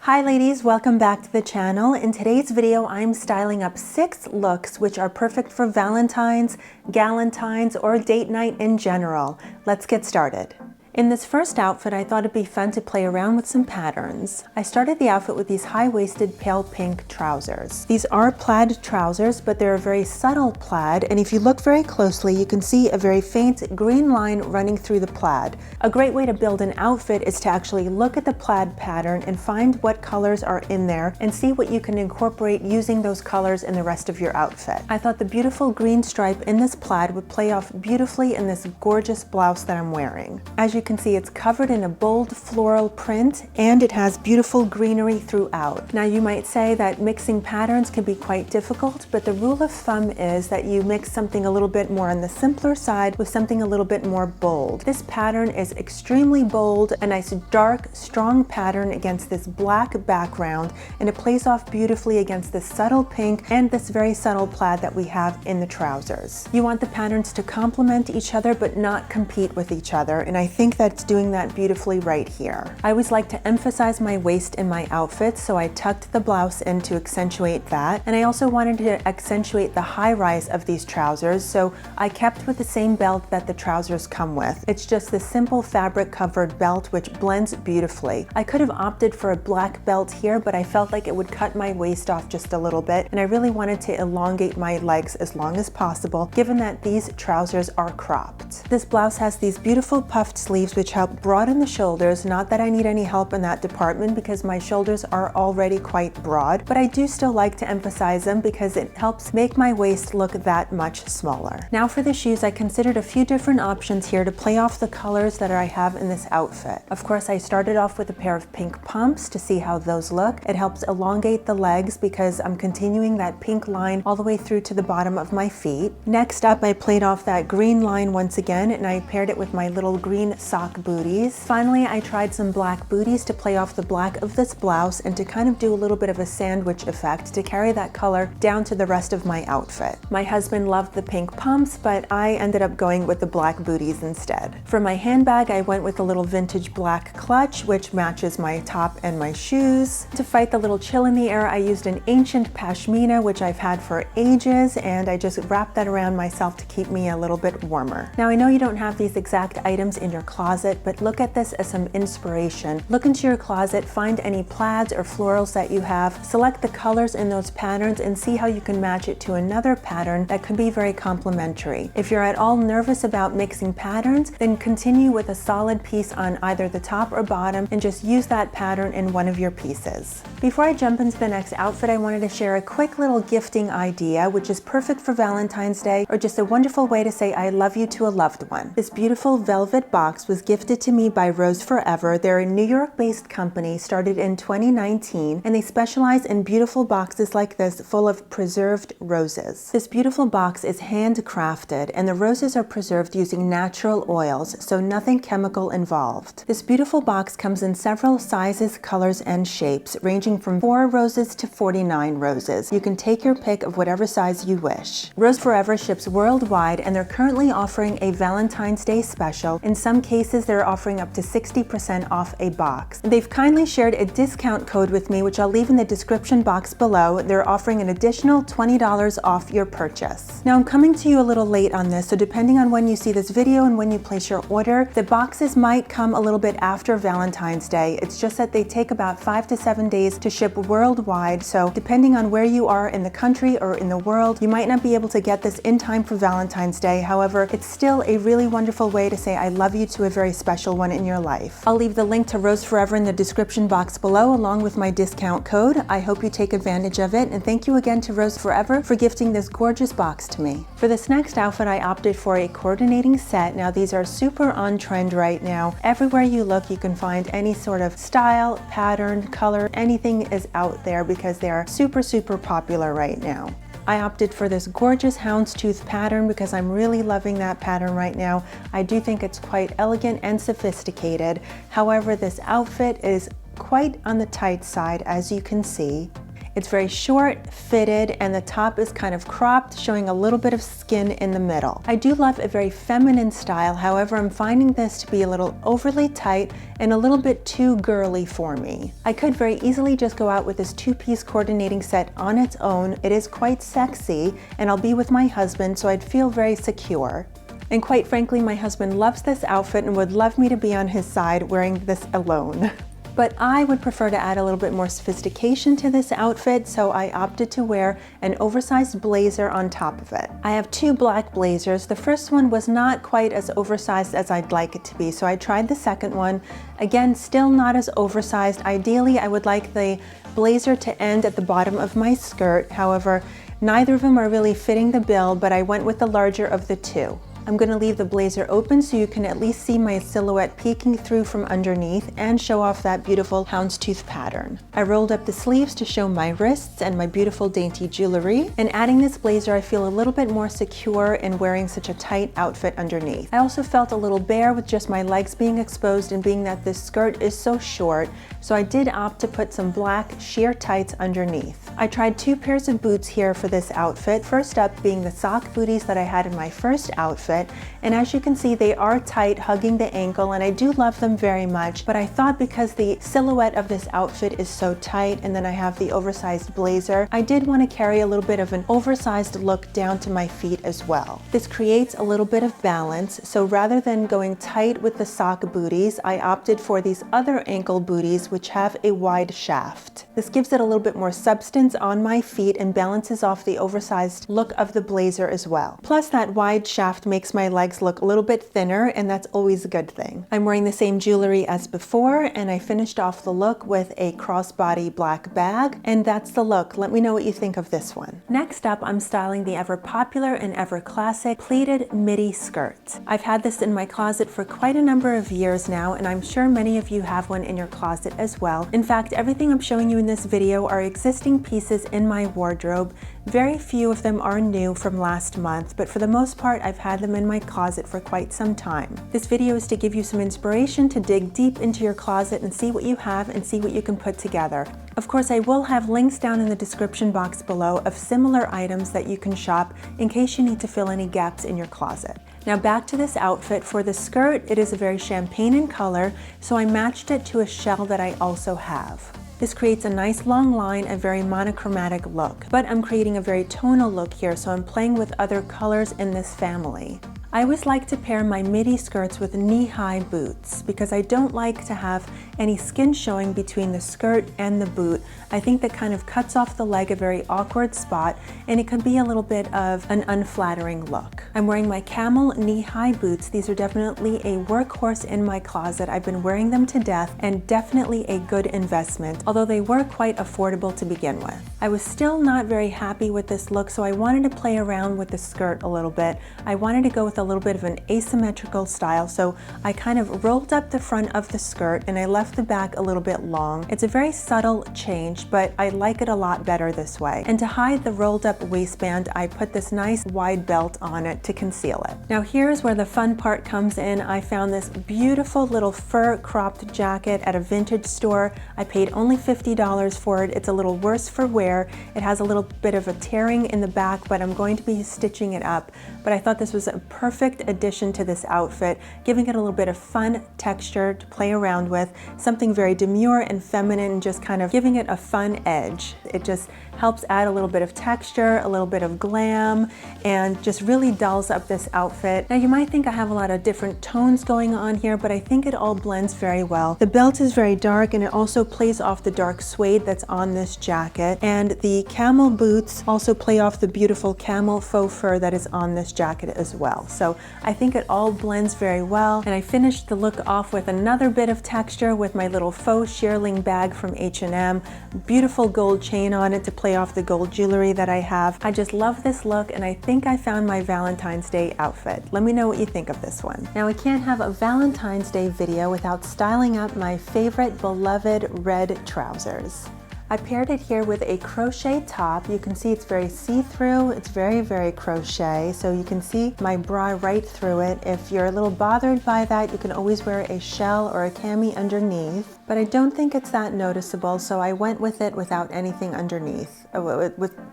Hi ladies, welcome back to the channel. In today's video, I'm styling up 6 looks which are perfect for Valentines, Galantines, or date night in general. Let's get started. In this first outfit, I thought it'd be fun to play around with some patterns. I started the outfit with these high-waisted pale pink trousers. These are plaid trousers, but they're a very subtle plaid, and if you look very closely, you can see a very faint green line running through the plaid. A great way to build an outfit is to actually look at the plaid pattern and find what colors are in there and see what you can incorporate using those colors in the rest of your outfit. I thought the beautiful green stripe in this plaid would play off beautifully in this gorgeous blouse that I'm wearing. As you can see, it's covered in a bold floral print and it has beautiful greenery throughout. Now you might say that mixing patterns can be quite difficult, but the rule of thumb is that you mix something a little bit more on the simpler side with something a little bit more bold. This pattern is extremely bold, a nice dark, strong pattern against this black background, and it plays off beautifully against this subtle pink and this very subtle plaid that we have in the trousers. You want the patterns to complement each other but not compete with each other, and I think that's doing that beautifully right here. I always like to emphasize my waist in my outfits, so I tucked the blouse in to accentuate that, and I also wanted to accentuate the high rise of these trousers, so I kept with the same belt that the trousers come with. It's just the simple fabric covered belt which blends beautifully. I could have opted for a black belt here, but I felt like it would cut my waist off just a little bit, and I really wanted to elongate my legs as long as possible, given that these trousers are cropped. This blouse has these beautiful puffed sleeves which help broaden the shoulders. Not that I need any help in that department because my shoulders are already quite broad, but I do still like to emphasize them because it helps make my waist look that much smaller. Now for the shoes, I considered a few different options here to play off the colors that I have in this outfit. Of course, I started off with a pair of pink pumps to see how those look. It helps elongate the legs because I'm continuing that pink line all the way through to the bottom of my feet. Next up, I played off that green line once again, and I paired it with my little green sock booties. Finally, I tried some black booties to play off the black of this blouse and to kind of do a little bit of a sandwich effect to carry that color down to the rest of my outfit. My husband loved the pink pumps, but I ended up going with the black booties instead. For my handbag, I went with a little vintage black clutch, which matches my top and my shoes. To fight the little chill in the air, I used an ancient pashmina, which I've had for ages, and I just wrapped that around myself to keep me a little bit warmer. Now, I know you don't have these exact items in your closet, but look at this as some inspiration. Look into your closet, find any plaids or florals that you have, select the colors in those patterns, and see how you can match it to another pattern that could be very complementary. If you're at all nervous about mixing patterns, then continue with a solid piece on either the top or bottom and just use that pattern in one of your pieces. Before I jump into the next outfit, I wanted to share a quick little gifting idea, which is perfect for Valentine's Day or just a wonderful way to say I love you to a loved one. This beautiful velvet box was gifted to me by Rose Forever. They're a New York-based company started in 2019, and they specialize in beautiful boxes like this full of preserved roses. This beautiful box is handcrafted, and the roses are preserved using natural oils, so nothing chemical involved. This beautiful box comes in several sizes, colors, and shapes, ranging from 4 roses to 49 roses. You can take your pick of whatever size you wish. Rose Forever ships worldwide, and they're currently offering a Valentine's Day special. In some cases, they're offering up to 60% off a box. They've kindly shared a discount code with me, which I'll leave in the description box below. They're offering an additional $20 off your purchase. Now, I'm coming to you a little late on this, so depending on when you see this video and when you place your order, the boxes might come a little bit after Valentine's Day. It's just that they take about 5 to 7 days to ship worldwide, so depending on where you are in the country or in the world, you might not be able to get this in time for Valentine's Day. However, it's still a really wonderful way to say I love you to a very special one in your life. I'll leave the link to Rose Forever in the description box below, along with my discount code. I hope you take advantage of it, and thank you again to Rose Forever for gifting this gorgeous box to me. For this next outfit, I opted for a coordinating set. Now, these are super on trend right now. Everywhere you look, you can find any sort of style, pattern, color, anything is out there because they are super, super popular right now. I opted for this gorgeous houndstooth pattern because I'm really loving that pattern right now. I do think it's quite elegant and sophisticated. However, this outfit is quite on the tight side, as you can see. It's very short, fitted, and the top is kind of cropped, showing a little bit of skin in the middle. I do love a very feminine style, however, I'm finding this to be a little overly tight and a little bit too girly for me. I could very easily just go out with this two-piece coordinating set on its own. It is quite sexy, and I'll be with my husband, so I'd feel very secure. And quite frankly, my husband loves this outfit and would love me to be on his side wearing this alone. But I would prefer to add a little bit more sophistication to this outfit, so I opted to wear an oversized blazer on top of it. I have two black blazers. The first one was not quite as oversized as I'd like it to be, so I tried the second one. Again, still not as oversized. Ideally, I would like the blazer to end at the bottom of my skirt. However, neither of them are really fitting the bill, but I went with the larger of the two. I'm going to leave the blazer open so you can at least see my silhouette peeking through from underneath and show off that beautiful houndstooth pattern. I rolled up the sleeves to show my wrists and my beautiful dainty jewelry. And adding this blazer, I feel a little bit more secure in wearing such a tight outfit underneath. I also felt a little bare with just my legs being exposed, and being that this skirt is so short, so I did opt to put some black sheer tights underneath. I tried two pairs of boots here for this outfit. First up being the sock booties that I had in my first outfit. And as you can see, they are tight, hugging the ankle, and I do love them very much, but I thought because the silhouette of this outfit is so tight, and then I have the oversized blazer, I did want to carry a little bit of an oversized look down to my feet as well. This creates a little bit of balance, so rather than going tight with the sock booties, I opted for these other ankle booties which have a wide shaft. This gives it a little bit more substance on my feet and balances off the oversized look of the blazer as well. Plus, that wide shaft makes my legs look a little bit thinner, and that's always a good thing. I'm wearing the same jewelry as before, and I finished off the look with a crossbody black bag, and that's the look. Let me know what you think of this one. Next up, I'm styling the ever popular and ever classic pleated midi skirt. I've had this in my closet for quite a number of years now, and I'm sure many of you have one in your closet as well. In fact, everything I'm showing you in this video are existing pieces in my wardrobe. Very few of them are new from last month, but for the most part, I've had them in my closet for quite some time. This video is to give you some inspiration to dig deep into your closet and see what you have and see what you can put together. Of course, I will have links down in the description box below of similar items that you can shop in case you need to fill any gaps in your closet. Now back to this outfit. For the skirt, it is a very champagne in color, so I matched it to a shell that I also have. This creates a nice long line, a very monochromatic look, but I'm creating a very tonal look here, so I'm playing with other colors in this family. I always like to pair my midi skirts with knee-high boots because I don't like to have any skin showing between the skirt and the boot. I think that kind of cuts off the leg a very awkward spot, and it can be a little bit of an unflattering look. I'm wearing my camel knee-high boots. These are definitely a workhorse in my closet. I've been wearing them to death, and definitely a good investment, although they were quite affordable to begin with. I was still not very happy with this look, so I wanted to play around with the skirt a little bit. I wanted to go with a little bit of an asymmetrical style, so I kind of rolled up the front of the skirt and I left the back a little bit long. It's a very subtle change, but I like it a lot better this way. And to hide the rolled up waistband, I put this nice wide belt on it to conceal it. Now here's where the fun part comes in. I found this beautiful little fur cropped jacket at a vintage store. I paid only $50 for it. It's a little worse for wear. It has a little bit of a tearing in the back, but I'm going to be stitching it up. But I thought this was a perfect addition to this outfit, giving it a little bit of fun texture to play around with, something very demure and feminine, just kind of giving it a fun edge. It just helps add a little bit of texture, a little bit of glam, and just really dulls up this outfit. Now you might think I have a lot of different tones going on here, but I think it all blends very well. The belt is very dark, and it also plays off the dark suede that's on this jacket, and the camel boots also play off the beautiful camel faux fur that is on this jacket as well. So I think it all blends very well, and I finished the look off with another bit of texture with my little faux shearling bag from H&M. Beautiful gold chain on it to play off the gold jewelry that I have. I just love this look, and I think I found my Valentine's Day outfit. Let me know what you think of this one. Now, I can't have a Valentine's Day video without styling up my favorite beloved red trousers. I paired it here with a crochet top. You can see it's very see-through. It's very, very crochet, so you can see my bra right through it. If you're a little bothered by that, you can always wear a shell or a cami underneath, but I don't think it's that noticeable, so I went with it without anything underneath,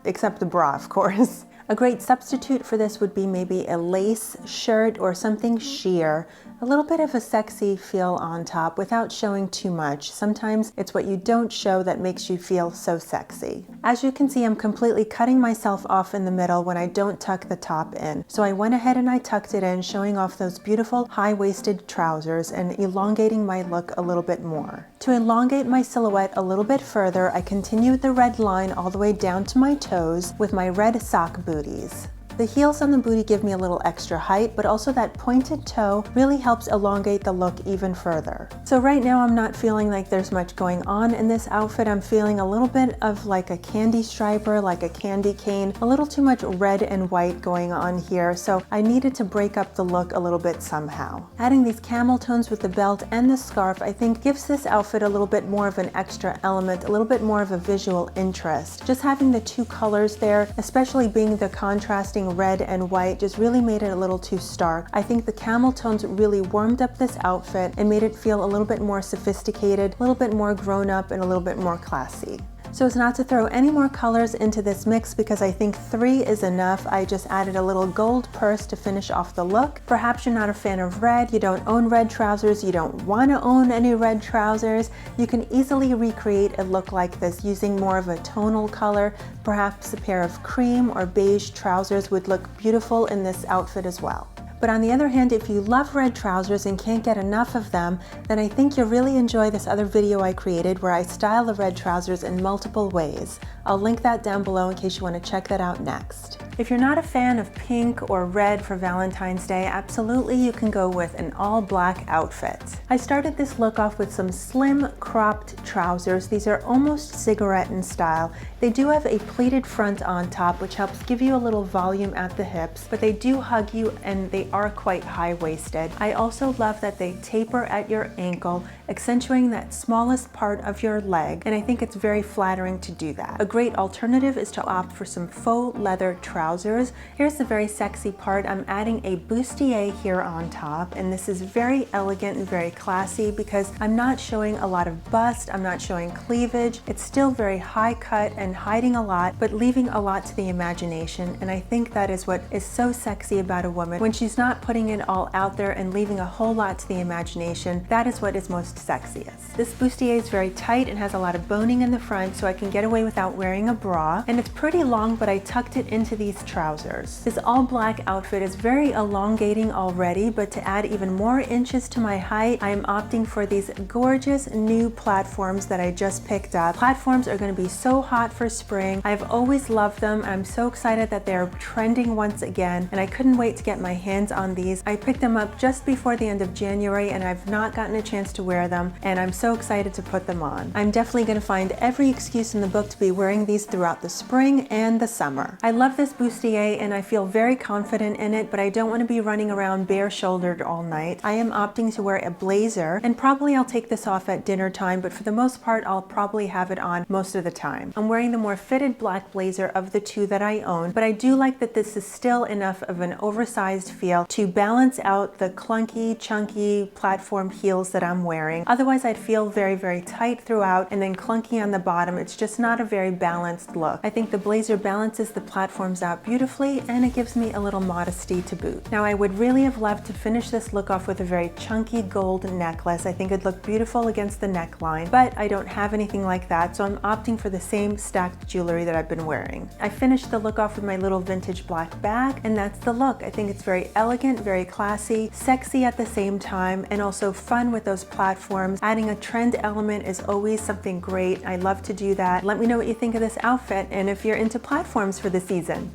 except the bra, of course. A great substitute for this would be maybe a lace shirt or something sheer. A little bit of a sexy feel on top without showing too much. Sometimes it's what you don't show that makes you feel so sexy. As you can see, I'm completely cutting myself off in the middle when I don't tuck the top in. So I went ahead and I tucked it in, showing off those beautiful high-waisted trousers and elongating my look a little bit more. To elongate my silhouette a little bit further, I continued the red line all the way down to my toes with my red sock booties. The heels on the booty give me a little extra height, but also that pointed toe really helps elongate the look even further. So right now I'm not feeling like there's much going on in this outfit. I'm feeling a little bit of like a candy striper, like a candy cane, a little too much red and white going on here. So I needed to break up the look a little bit somehow. Adding these camel tones with the belt and the scarf, I think gives this outfit a little bit more of an extra element, a little bit more of a visual interest. Just having the two colors there, especially being the contrasting red and white, just really made it a little too stark. I think the camel tones really warmed up this outfit and made it feel a little bit more sophisticated, a little bit more grown up, and a little bit more classy. So as not to throw any more colors into this mix, because I think 3 is enough, I just added a little gold purse to finish off the look. Perhaps you're not a fan of red, you don't own red trousers, you don't want to own any red trousers. You can easily recreate a look like this using more of a tonal color. Perhaps a pair of cream or beige trousers would look beautiful in this outfit as well. But on the other hand, if you love red trousers and can't get enough of them, then I think you'll really enjoy this other video I created where I style the red trousers in multiple ways. I'll link that down below in case you want to check that out next. If you're not a fan of pink or red for Valentine's Day, absolutely you can go with an all black outfit. I started this look off with some slim cropped trousers. These are almost cigarette in style. They do have a pleated front on top, which helps give you a little volume at the hips, but they do hug you and they are quite high-waisted. I also love that they taper at your ankle, accentuating that smallest part of your leg, and I think it's very flattering to do that. A great alternative is to opt for some faux leather trousers. Here's the very sexy part. I'm adding a bustier here on top, and this is very elegant and very classy because I'm not showing a lot of bust, I'm not showing cleavage. It's still very high cut and hiding a lot, but leaving a lot to the imagination, and I think that is what is so sexy about a woman. When she's not putting it all out there and leaving a whole lot to the imagination, that is what is most sexiest. This bustier is very tight and has a lot of boning in the front, so I can get away without wearing a bra, and it's pretty long, but I tucked it into these trousers. This all black outfit is very elongating already, but to add even more inches to my height, I am opting for these gorgeous new platforms that I just picked up. Platforms are going to be so hot for spring. I've always loved them. I'm so excited that they're trending once again, and I couldn't wait to get my hands on these. I picked them up just before the end of January, and I've not gotten a chance to wear them, and I'm so excited to put them on. I'm definitely going to find every excuse in the book to be wearing these throughout the spring and the summer. I love this bustier and I feel very confident in it, but I don't want to be running around bare-shouldered all night. I am opting to wear a blazer, and probably I'll take this off at dinner time, but for the most part I'll probably have it on most of the time. I'm wearing the more fitted black blazer of the two that I own, but I do like that this is still enough of an oversized feel to balance out the clunky, chunky platform heels that I'm wearing. Otherwise I'd feel very, very tight throughout and then clunky on the bottom. It's just not a very balanced look. I think the blazer balances the platforms out beautifully, and it gives me a little modesty to boot. Now I would really have loved to finish this look off with a very chunky gold necklace. I think it'd look beautiful against the neckline, but I don't have anything like that, so I'm opting for the same stacked jewelry that I've been wearing. I finished the look off with my little vintage black bag, and that's the look. I think it's very elegant, very classy, sexy at the same time, and also fun with those platforms. Adding a trend element is always something great. I love to do that. Let me know what you think of this outfit and if you're into platforms for the season.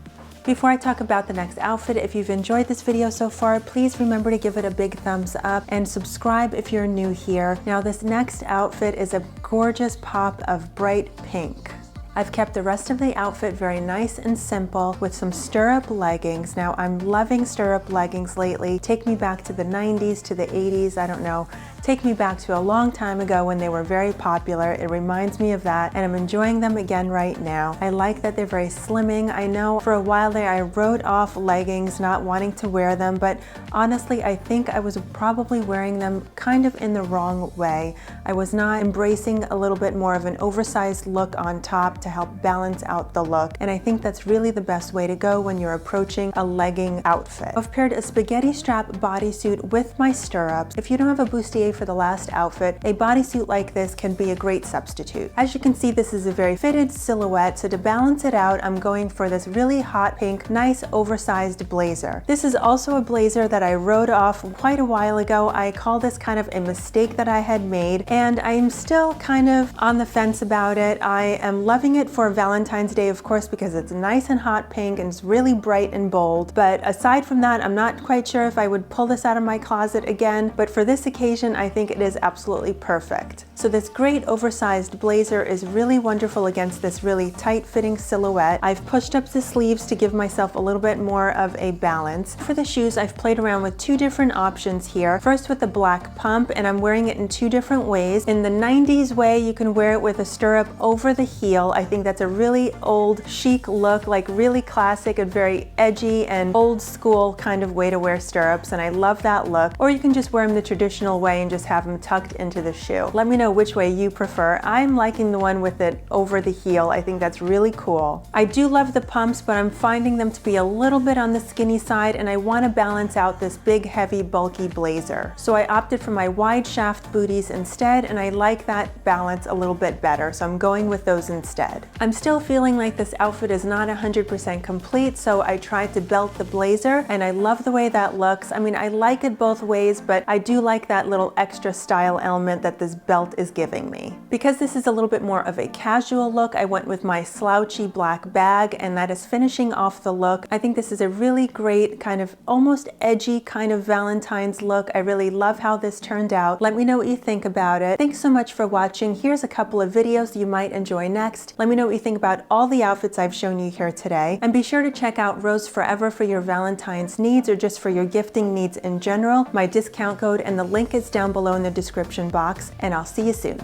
Before I talk about the next outfit, if you've enjoyed this video so far, please remember to give it a big thumbs up and subscribe if you're new here. Now this next outfit is a gorgeous pop of bright pink. I've kept the rest of the outfit very nice and simple with some stirrup leggings. Now I'm loving stirrup leggings lately. Take me back to the 90s, to the 80s. I don't know take me back to a long time ago when they were very popular. It reminds me of that, and I'm enjoying them again right now. I like that they're very slimming. I know for a while there I wrote off leggings, not wanting to wear them, but honestly I think I was probably wearing them kind of in the wrong way. I was not embracing a little bit more of an oversized look on top to help balance out the look, and I think that's really the best way to go when you're approaching a legging outfit. I've paired a spaghetti strap bodysuit with my stirrups. If you don't have a bustier for the last outfit, a bodysuit like this can be a great substitute. As you can see, this is a very fitted silhouette, so to balance it out, I'm going for this really hot pink, nice oversized blazer. This is also a blazer that I wrote off quite a while ago. I call this kind of a mistake that I had made, and I'm still kind of on the fence about it. I am loving it for Valentine's Day, of course, because it's nice and hot pink and it's really bright and bold, but aside from that, I'm not quite sure if I would pull this out of my closet again, but for this occasion, I think it is absolutely perfect. So this great oversized blazer is really wonderful against this really tight-fitting silhouette. I've pushed up the sleeves to give myself a little bit more of a balance. For the shoes, I've played around with two different options here. First with the black pump, and I'm wearing it in two different ways. In the 90s way, you can wear it with a stirrup over the heel. I think that's a really old chic look, like really classic and very edgy and old school kind of way to wear stirrups, and I love that look. Or you can just wear them the traditional way and just have them tucked into the shoe. Let me know which way you prefer. I'm liking the one with it over the heel. I think that's really cool. I do love the pumps, but I'm finding them to be a little bit on the skinny side, and I want to balance out this big, heavy, bulky blazer. So I opted for my wide shaft booties instead, and I like that balance a little bit better, so I'm going with those instead. I'm still feeling like this outfit is not 100% complete, so I tried to belt the blazer, and I love the way that looks. I mean, I like it both ways, but I do like that little extra style element that this belt is giving me. Because this is a little bit more of a casual look, I went with my slouchy black bag, and that is finishing off the look. I think this is a really great kind of almost edgy kind of Valentine's look. I really love how this turned out. Let me know what you think about it. Thanks so much for watching. Here's a couple of videos you might enjoy next. Let me know what you think about all the outfits I've shown you here today, and be sure to check out Rose Forever for your Valentine's needs or just for your gifting needs in general. My discount code and the link is down below in the description box, and I'll see you soon.